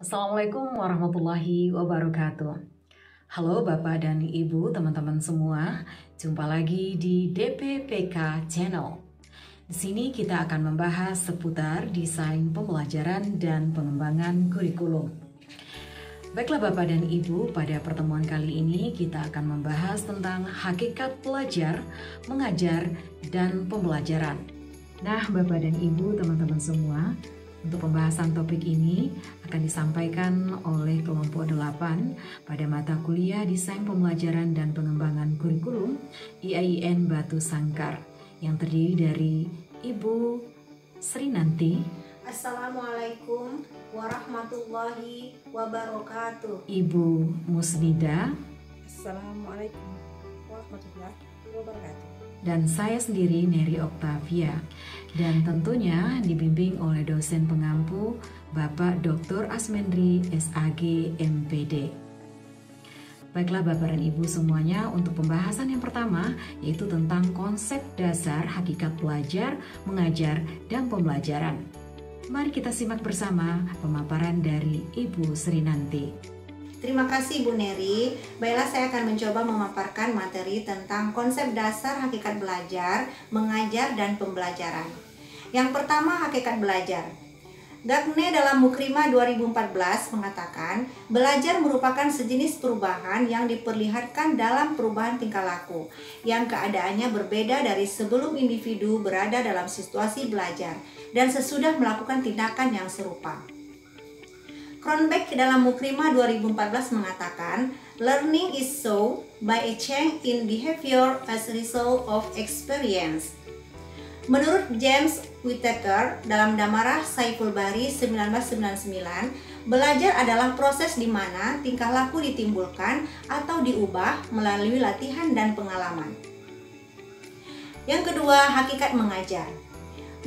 Assalamualaikum warahmatullahi wabarakatuh. Halo Bapak dan Ibu, teman-teman semua. Jumpa lagi di DPPK Channel. Di sini kita akan membahas seputar desain pembelajaran dan pengembangan kurikulum. Baiklah Bapak dan Ibu, pada pertemuan kali ini kita akan membahas tentang hakikat belajar, mengajar, dan pembelajaran. Nah Bapak dan Ibu, teman-teman semua, untuk pembahasan topik ini akan disampaikan oleh kelompok 8 pada mata kuliah Desain Pembelajaran dan Pengembangan Kurikulum IAIN Batu Sangkar yang terdiri dari Ibu Srinanti. Assalamualaikum warahmatullahi wabarakatuh. Ibu Musnida. Assalamualaikum warahmatullahi wabarakatuh. Dan saya sendiri Neri Oktavia, dan tentunya dibimbing oleh dosen pengampu Bapak Dr. Asmendri SAG MPD. Baiklah Bapak dan Ibu semuanya, untuk pembahasan yang pertama yaitu tentang konsep dasar hakikat belajar, mengajar, dan pembelajaran. Mari kita simak bersama pemaparan dari Ibu Srinanti. Terima kasih Bu Neri. Baiklah, saya akan mencoba memaparkan materi tentang konsep dasar hakikat belajar, mengajar, dan pembelajaran. Yang pertama, hakikat belajar. Gagne dalam Mukrima 2014 mengatakan, belajar merupakan sejenis perubahan yang diperlihatkan dalam perubahan tingkah laku, yang keadaannya berbeda dari sebelum individu berada dalam situasi belajar, dan sesudah melakukan tindakan yang serupa. Kronbeck dalam Mukrima 2014 mengatakan, learning is so by a change in behavior as a result of experience. Menurut James Whittaker dalam Damarah Saiful Bahri 1999, belajar adalah proses di mana tingkah laku ditimbulkan atau diubah melalui latihan dan pengalaman. Yang kedua, hakikat mengajar.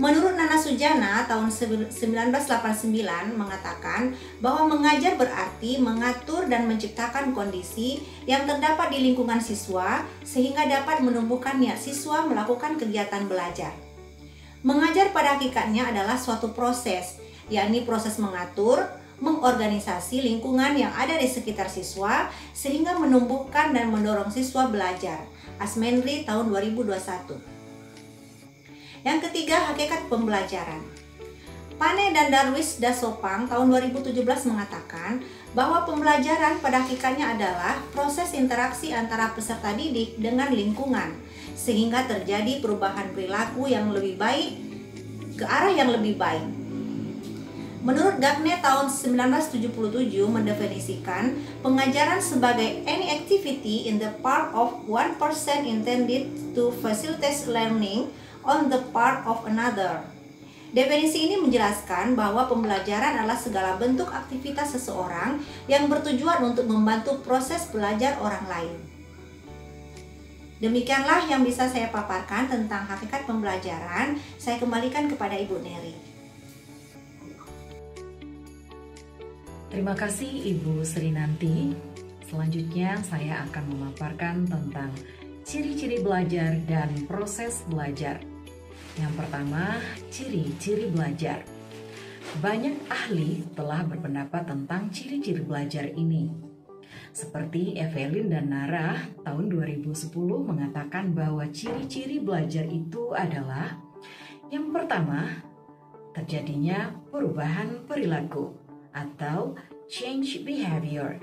Menurut Nana Sujana tahun 1989 mengatakan bahwa mengajar berarti mengatur dan menciptakan kondisi yang terdapat di lingkungan siswa sehingga dapat menumbuhkan niat siswa melakukan kegiatan belajar. Mengajar pada hakikatnya adalah suatu proses, yakni proses mengatur, mengorganisasi lingkungan yang ada di sekitar siswa sehingga menumbuhkan dan mendorong siswa belajar. Asmendri tahun 2021. Yang ketiga, hakikat pembelajaran. Pane dan Darwis Dasopang tahun 2017 mengatakan bahwa pembelajaran pada hakikatnya adalah proses interaksi antara peserta didik dengan lingkungan, sehingga terjadi perubahan perilaku yang lebih baik ke arah yang lebih baik. Menurut Gagne tahun 1977 mendefinisikan pengajaran sebagai any activity in the part of one person intended to facilitate learning on the part of another. Definisi ini menjelaskan bahwa pembelajaran adalah segala bentuk aktivitas seseorang yang bertujuan untuk membantu proses belajar orang lain. Demikianlah yang bisa saya paparkan tentang hakikat pembelajaran. Saya kembalikan kepada Ibu Neri. Terima kasih Ibu Srinanti. Selanjutnya saya akan memaparkan tentang ciri-ciri belajar dan proses belajar. Yang pertama, ciri-ciri belajar. Banyak ahli telah berpendapat tentang ciri-ciri belajar ini. Seperti Evelyn dan Nara tahun 2010 mengatakan bahwa ciri-ciri belajar itu adalah: yang pertama, terjadinya perubahan perilaku atau change behavior.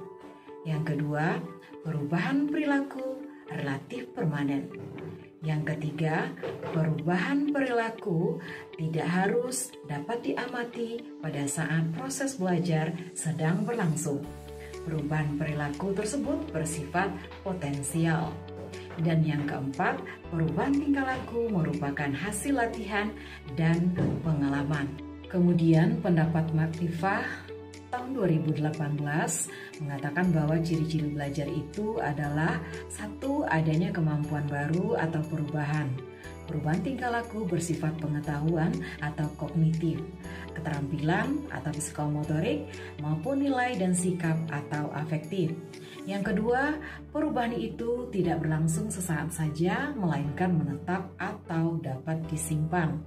Yang kedua, perubahan perilaku relatif permanen. Yang ketiga, perubahan perilaku tidak harus dapat diamati pada saat proses belajar sedang berlangsung. Perubahan perilaku tersebut bersifat potensial. Dan yang keempat, perubahan tingkah laku merupakan hasil latihan dan pengalaman. Kemudian pendapat Maktifah tahun 2018 mengatakan bahwa ciri-ciri belajar itu adalah: satu, adanya kemampuan baru atau perubahan. Perubahan tingkah laku bersifat pengetahuan atau kognitif, keterampilan atau psikomotorik, maupun nilai dan sikap atau afektif. Yang kedua, perubahan itu tidak berlangsung sesaat saja, melainkan menetap atau dapat disimpan.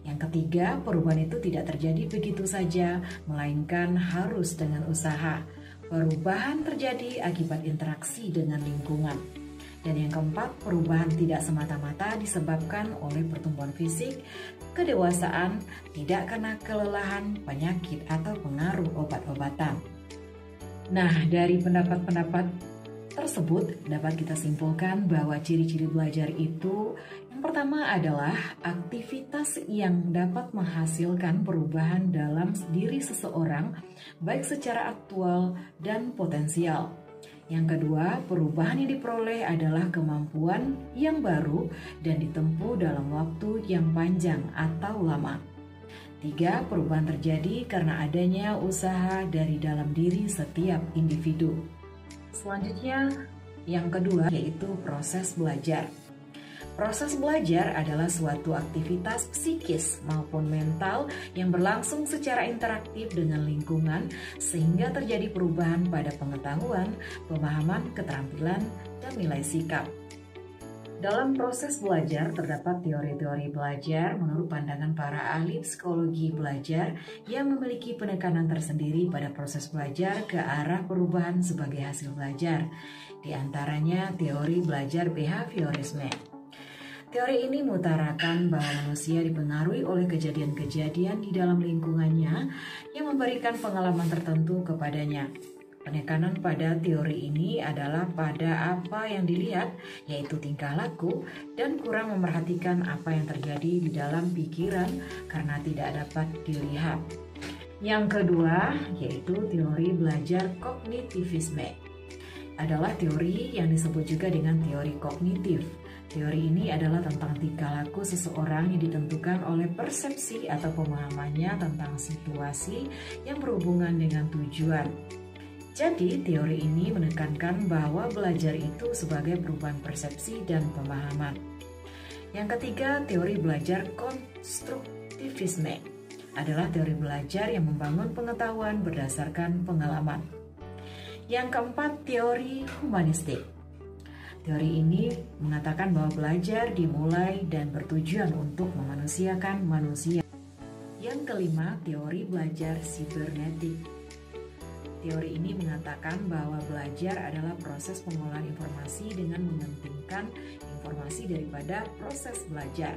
Yang ketiga, perubahan itu tidak terjadi begitu saja, melainkan harus dengan usaha. Perubahan terjadi akibat interaksi dengan lingkungan. Dan yang keempat, perubahan tidak semata-mata disebabkan oleh pertumbuhan fisik, kedewasaan, tidak karena kelelahan, penyakit, atau pengaruh obat-obatan. Nah, dari pendapat-pendapat tersebut dapat kita simpulkan bahwa ciri-ciri belajar itu yang pertama adalah aktivitas yang dapat menghasilkan perubahan dalam diri seseorang baik secara aktual dan potensial. Yang kedua, perubahan yang diperoleh adalah kemampuan yang baru dan ditempuh dalam waktu yang panjang atau lama. 3. Perubahan terjadi karena adanya usaha dari dalam diri setiap individu. Selanjutnya, yang kedua yaitu proses belajar. Proses belajar adalah suatu aktivitas psikis maupun mental yang berlangsung secara interaktif dengan lingkungan sehingga terjadi perubahan pada pengetahuan, pemahaman, keterampilan, dan nilai sikap. Dalam proses belajar terdapat teori-teori belajar menurut pandangan para ahli psikologi belajar yang memiliki penekanan tersendiri pada proses belajar ke arah perubahan sebagai hasil belajar. Di antaranya teori belajar behaviorisme. Teori ini mengutarakan bahwa manusia dipengaruhi oleh kejadian-kejadian di dalam lingkungannya yang memberikan pengalaman tertentu kepadanya. Penekanan pada teori ini adalah pada apa yang dilihat, yaitu tingkah laku, dan kurang memerhatikan apa yang terjadi di dalam pikiran karena tidak dapat dilihat. Yang kedua, yaitu teori belajar kognitivisme. Adalah teori yang disebut juga dengan teori kognitif. Teori ini adalah tentang tingkah laku seseorang yang ditentukan oleh persepsi atau pemahamannya tentang situasi yang berhubungan dengan tujuan. Jadi, teori ini menekankan bahwa belajar itu sebagai perubahan persepsi dan pemahaman. Yang ketiga, teori belajar konstruktivisme adalah teori belajar yang membangun pengetahuan berdasarkan pengalaman. Yang keempat, teori humanistik. Teori ini mengatakan bahwa belajar dimulai dan bertujuan untuk memanusiakan manusia. Yang kelima, teori belajar sibernetik. Teori ini mengatakan bahwa belajar adalah proses pengolahan informasi dengan mementingkan informasi daripada proses belajar.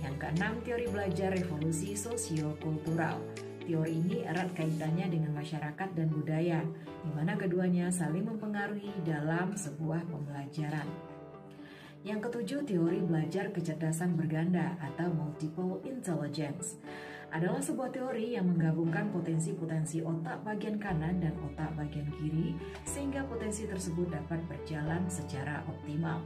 Yang keenam, teori belajar revolusi sosiokultural. Teori ini erat kaitannya dengan masyarakat dan budaya, di mana keduanya saling mempengaruhi dalam sebuah pembelajaran. Yang ketujuh, teori belajar kecerdasan berganda atau multiple intelligence adalah sebuah teori yang menggabungkan potensi-potensi otak bagian kanan dan otak bagian kiri sehingga potensi tersebut dapat berjalan secara optimal.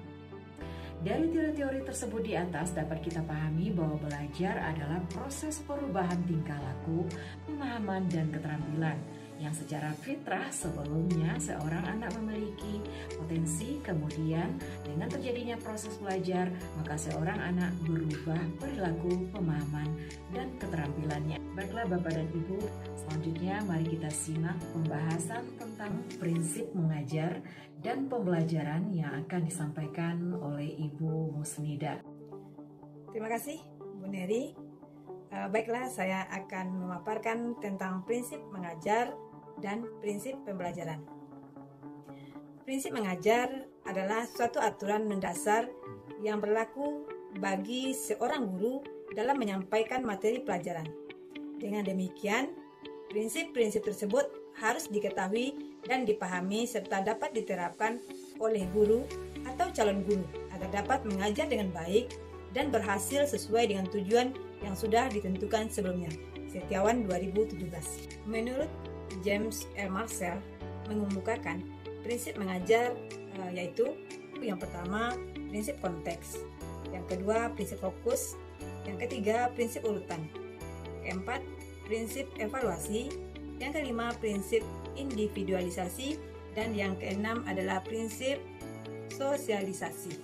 Dari teori-teori tersebut di atas dapat kita pahami bahwa belajar adalah proses perubahan tingkah laku, pemahaman, dan keterampilan yang secara fitrah sebelumnya seorang anak memiliki potensi, kemudian dengan terjadinya proses belajar maka seorang anak berubah perilaku, pemahaman, dan keterampilannya. Baiklah Bapak dan Ibu, selanjutnya mari kita simak pembahasan tentang prinsip mengajar dan pembelajaran yang akan disampaikan oleh Ibu Musnida. Terima kasih Bu Neri. Baiklah, saya akan memaparkan tentang prinsip mengajar dan prinsip pembelajaran. Prinsip mengajar adalah suatu aturan mendasar yang berlaku bagi seorang guru dalam menyampaikan materi pelajaran. Dengan demikian, prinsip-prinsip tersebut harus diketahui dan dipahami serta dapat diterapkan oleh guru atau calon guru agar dapat mengajar dengan baik dan berhasil sesuai dengan tujuan yang sudah ditentukan sebelumnya. Setiawan 2017. Menurut James R. Marshall mengemukakan prinsip mengajar yaitu yang pertama prinsip konteks, yang kedua prinsip fokus, yang ketiga prinsip urutan, keempat prinsip evaluasi, yang kelima prinsip individualisasi, dan yang keenam adalah prinsip sosialisasi.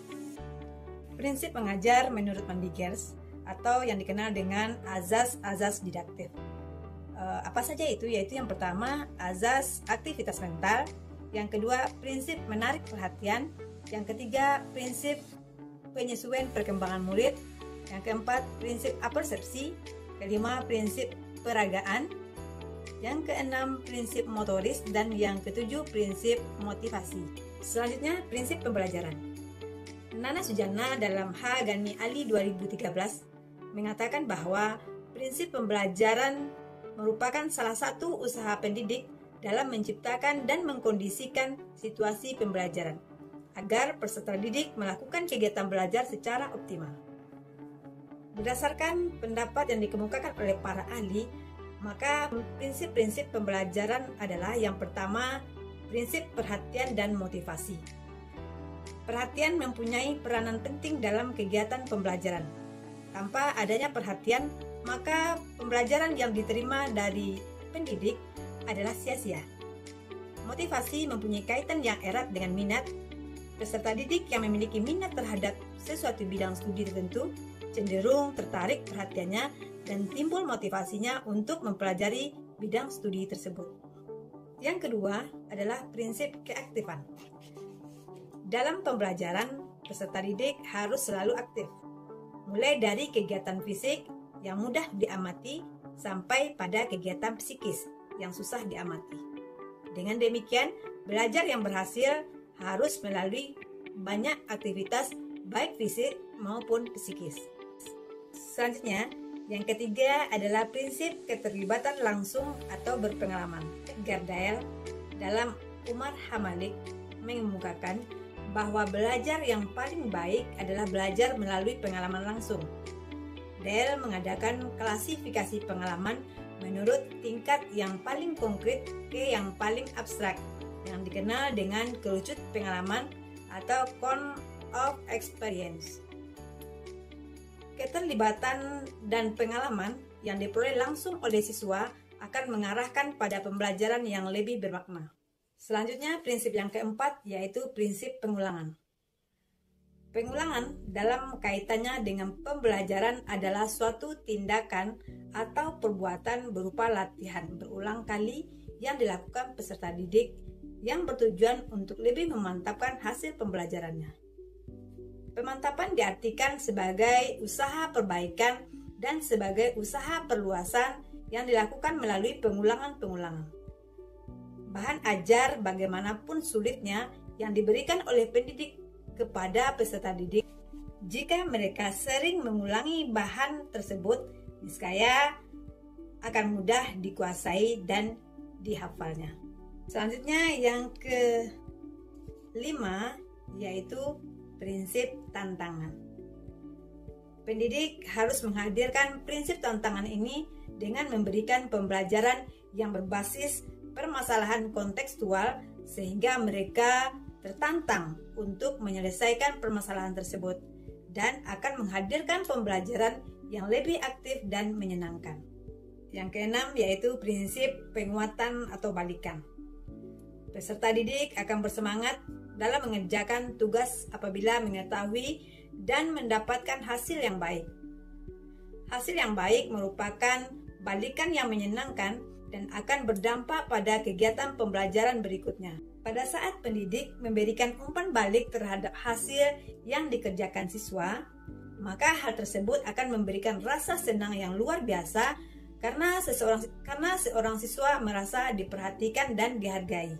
Prinsip mengajar menurut Mandingers atau yang dikenal dengan azas-azas didaktif. Apa saja itu? Yaitu yang pertama azas aktivitas mental, yang kedua prinsip menarik perhatian, yang ketiga prinsip penyesuaian perkembangan murid, Yang keempat, prinsip apersepsi. Kelima, prinsip peragaan. Yang keenam, prinsip motoris. Dan yang ketujuh, prinsip motivasi. Selanjutnya, prinsip pembelajaran. Nana Sujana dalam H. Gani Ali 2013 mengatakan bahwa prinsip pembelajaran merupakan salah satu usaha pendidik dalam menciptakan dan mengkondisikan situasi pembelajaran agar peserta didik melakukan kegiatan belajar secara optimal. Berdasarkan pendapat yang dikemukakan oleh para ahli, maka prinsip-prinsip pembelajaran adalah yang pertama, prinsip perhatian dan motivasi. Perhatian mempunyai peranan penting dalam kegiatan pembelajaran. Tanpa adanya perhatian, maka pembelajaran yang diterima dari pendidik adalah sia-sia. Motivasi mempunyai kaitan yang erat dengan minat. Peserta didik yang memiliki minat terhadap sesuatu bidang studi tertentu cenderung tertarik perhatiannya dan timbul motivasinya untuk mempelajari bidang studi tersebut. Yang kedua adalah prinsip keaktifan. Dalam pembelajaran, peserta didik harus selalu aktif, mulai dari kegiatan fisik yang mudah diamati sampai pada kegiatan psikis yang susah diamati. Dengan demikian, belajar yang berhasil harus melalui banyak aktivitas baik fisik maupun psikis. Selanjutnya, yang ketiga adalah prinsip keterlibatan langsung atau berpengalaman. Gardael dalam Umar Hamalik mengemukakan bahwa belajar yang paling baik adalah belajar melalui pengalaman langsung. Dale mengadakan klasifikasi pengalaman menurut tingkat yang paling konkret ke yang paling abstrak, yang dikenal dengan kerucut pengalaman atau cone of experience. Keterlibatan dan pengalaman yang diperoleh langsung oleh siswa akan mengarahkan pada pembelajaran yang lebih bermakna. Selanjutnya, prinsip yang keempat yaitu prinsip pengulangan. Pengulangan dalam kaitannya dengan pembelajaran adalah suatu tindakan atau perbuatan berupa latihan berulang kali yang dilakukan peserta didik yang bertujuan untuk lebih memantapkan hasil pembelajarannya. Pemantapan diartikan sebagai usaha perbaikan dan sebagai usaha perluasan yang dilakukan melalui pengulangan-pengulangan. Bahan ajar bagaimanapun sulitnya yang diberikan oleh pendidik kepada peserta didik, jika mereka sering mengulangi bahan tersebut, niscaya akan mudah dikuasai dan dihafalnya. Selanjutnya yang kelima yaitu prinsip tantangan. Pendidik harus menghadirkan prinsip tantangan ini dengan memberikan pembelajaran yang berbasis permasalahan kontekstual sehingga mereka tertantang untuk menyelesaikan permasalahan tersebut dan akan menghadirkan pembelajaran yang lebih aktif dan menyenangkan. Yang keenam yaitu prinsip penguatan atau balikan. Peserta didik akan bersemangat dalam mengerjakan tugas apabila mengetahui dan mendapatkan hasil yang baik. Hasil yang baik merupakan balikan yang menyenangkan dan akan berdampak pada kegiatan pembelajaran berikutnya. Pada saat pendidik memberikan umpan balik terhadap hasil yang dikerjakan siswa, maka hal tersebut akan memberikan rasa senang yang luar biasa karena seorang siswa merasa diperhatikan dan dihargai.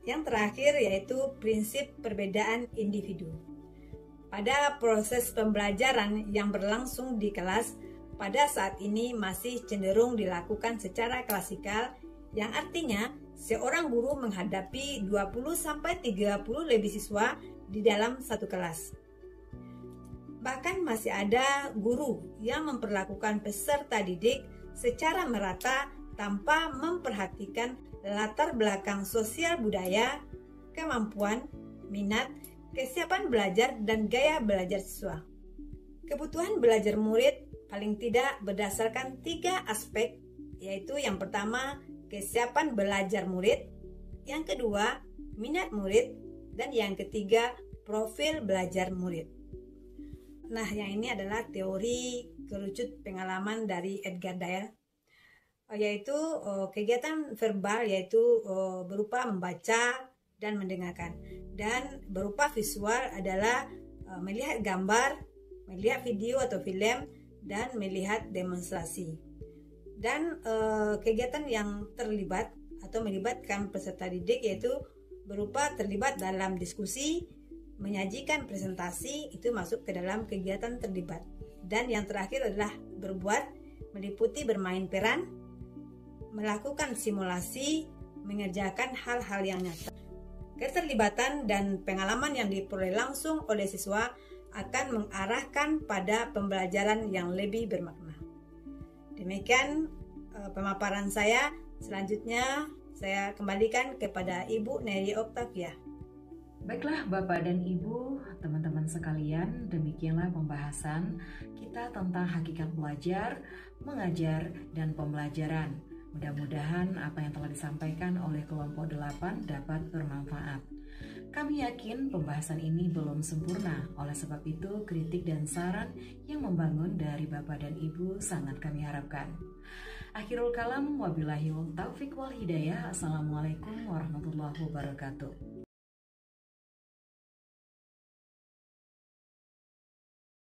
Yang terakhir yaitu prinsip perbedaan individu. Pada proses pembelajaran yang berlangsung di kelas, pada saat ini masih cenderung dilakukan secara klasikal, yang artinya seorang guru menghadapi 20-30 lebih siswa di dalam satu kelas. Bahkan masih ada guru yang memperlakukan peserta didik secara merata tanpa memperhatikan latar belakang sosial budaya, kemampuan, minat, kesiapan belajar, dan gaya belajar siswa. Kebutuhan belajar murid paling tidak berdasarkan 3 aspek, yaitu yang pertama, kesiapan belajar murid, yang kedua, minat murid, dan yang ketiga, profil belajar murid. Nah, yang ini adalah teori kerucut pengalaman dari Edgar Dale, yaitu kegiatan verbal yaitu berupa membaca dan mendengarkan, dan berupa visual adalah melihat gambar melihat video atau film, dan melihat demonstrasi. Dan kegiatan yang terlibat atau melibatkan peserta didik yaitu berupa terlibat dalam diskusi, menyajikan presentasi, itu masuk ke dalam kegiatan terlibat. Dan yang terakhir adalah berbuat, meliputi bermain peran, melakukan simulasi, mengerjakan hal-hal yang nyata. Keterlibatan dan pengalaman yang diperoleh langsung oleh siswa akan mengarahkan pada pembelajaran yang lebih bermakna. Demikian pemaparan saya. Selanjutnya saya kembalikan kepada Ibu Neri Octavia. Baiklah Bapak dan Ibu, teman-teman sekalian, demikianlah pembahasan kita tentang hakikat belajar, mengajar, dan pembelajaran. Mudah-mudahan apa yang telah disampaikan oleh kelompok 8 dapat bermanfaat. Kami yakin pembahasan ini belum sempurna, oleh sebab itu kritik dan saran yang membangun dari Bapak dan Ibu sangat kami harapkan. Akhirul kalam, wabillahi taufiq wal hidayah. Assalamualaikum warahmatullahi wabarakatuh.